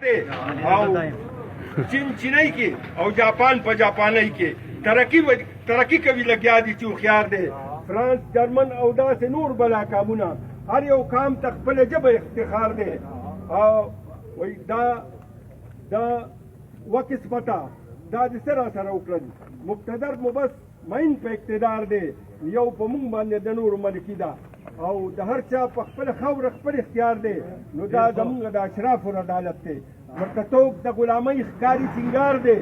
او چین چینی کې او جاپان په جاپاني کې ترقی کوي لګیا دي چې هوښیار دی فرانس جرمن او داسې نور بلا کامونه هر یو کام ته خپله ژبه افتخار دی او وایي دا وقسمته دا د څه را سره وکړل مقتدر مو بس مین په اقتدار دی یو په موږ باندې د نورو ملکي ده او د هر چا په خپل خاوره خپل اختیار دی نو دا زموږ د اشرافو عدالت دی ورته توک د غلامۍ ښکاري سینګار دی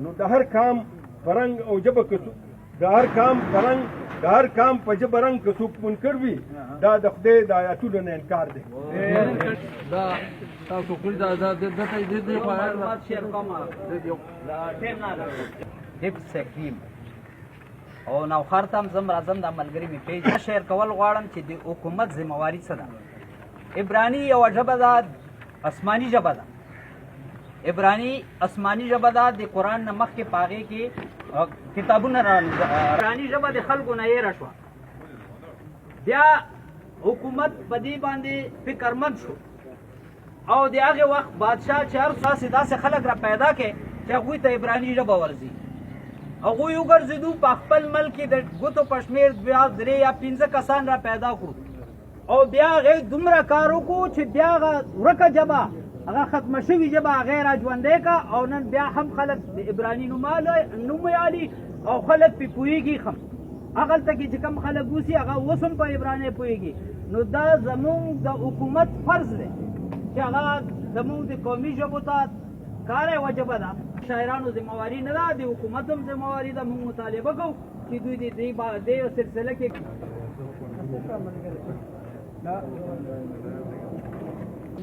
نو د هر کام فرنګ او ژبه که د هر کام فرنګ د هر کام په ژبه رنګ که څوک منکر وي دا د خدای د آیاتونو نه انکار دی حفظ سکیم او نوخر ته هم زم راځم دا ملګري مې پیج شیر کول غواړم چې د حکومت ذمهواري څه ده عبراني یوه ژبه ده اسماني ژبه ده عبراني اسماني ژبه ده د قرآن نه مخکې په هغې کې کتابونه عبراني ژبه د خلکو نه هېره شوه بیا حکومت په دې باندې فکرمند شو او د هغې وخت بادشاه چې هر څه داسې خلک را پیدا کړي چې هغوی ته عبراني ژبه ورځي هغوی وګرځېدو په خپل ملک کې د ګوتو په شمېر بیا 3 یا 15 کسان را پیدا کړو او بیا هغې دومره کار وکړو چې بیا هغه ورکه ژبه هغه ختمه شوې ژبه هغې را ژوندی کړه او نن بیا هم خلک د عبراني نوم یالي او خلک پرې پوهېږي ښه هغلته کې چې کوم خلک اوسي هغه اوس هم په عبرانۍ پوهېږي نو دا زمونږ د حکومت فرض دی چې هغه زمونږ د قومي ژبو ته کار یوه ژبه ده شاعرانو ذمهواري نه ده د حکومت هم ذمهواري ده موږ مطالبه کوو چې دوی د دې سلسله کې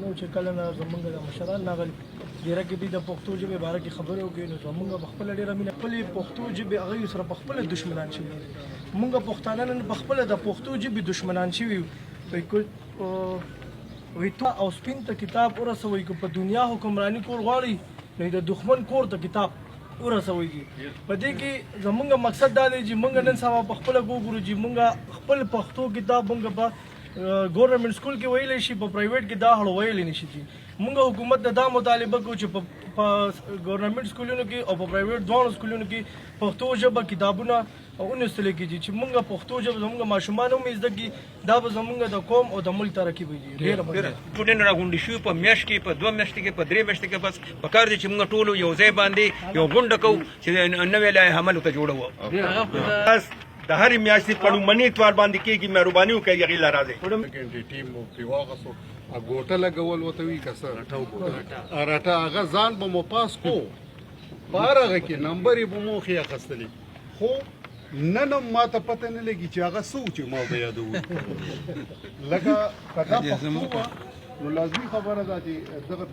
نو چې کله نه زمونږ د مشران راغلي ډېره کې دوی د پښتو ژبې باره کې خبرې وکړي نو زمونږ په خپله ډېره مینه خپلې پښتو ژبې هغوی سره په خپله دښمنان شوي دي مونږ پښتانه نن په خپله د پښتو ژبې دښمنان شوي وایي تو او سپین ته کتاب ورسوئ که په دنیا حکمراني کول غواړئ نو د دښمن کور ته کتاب ورسوئ په دې کې زمونږ مقصد دا دی چې مونږ نن سبا په خپله وګورو چې مونږ خپل پښتو کتاب مونږ په ګورنمنټ سکول کې ویلی شي په پرایویټ کې دا هړ ویلی نه شي مونږ حکومت ته دا مطالبه کوو چې په ګورنمنټ سکولونو کې او په پرایویټ دواړو سکولونو کې پښتو ژبه کتابونه ونیستل کېږي چې مونږ پښتو ژبه زموږ ماشومان هم زده کړي دا به زموږ د قوم او د ملک ترقي وي ټولنه راغونډې شوي په میاشت کې په 2 میاشتې کې په 3 میاشتې کې بس پکار دي چې مونږ ټولو یو ځای باندې یو غونډه کوو چې نوې لایحه عملو ته جوړوو د هرې میاشتې په لومړني اتوار باندې کېږي مهرباني وکړئ هغې له راځئ ټیم مو پرې واغسو ګوټه لګول ورته وي که څه راټه هغه ځان به مو پاس کو په هر هغه کې نمبر یې به مو ښې اخیستلې خو نن هم ما ته پته نه لګي چې هغه څه و چې ما به یادوو لکه که دا پښتو وه نو لازمي خبره ده چې دغه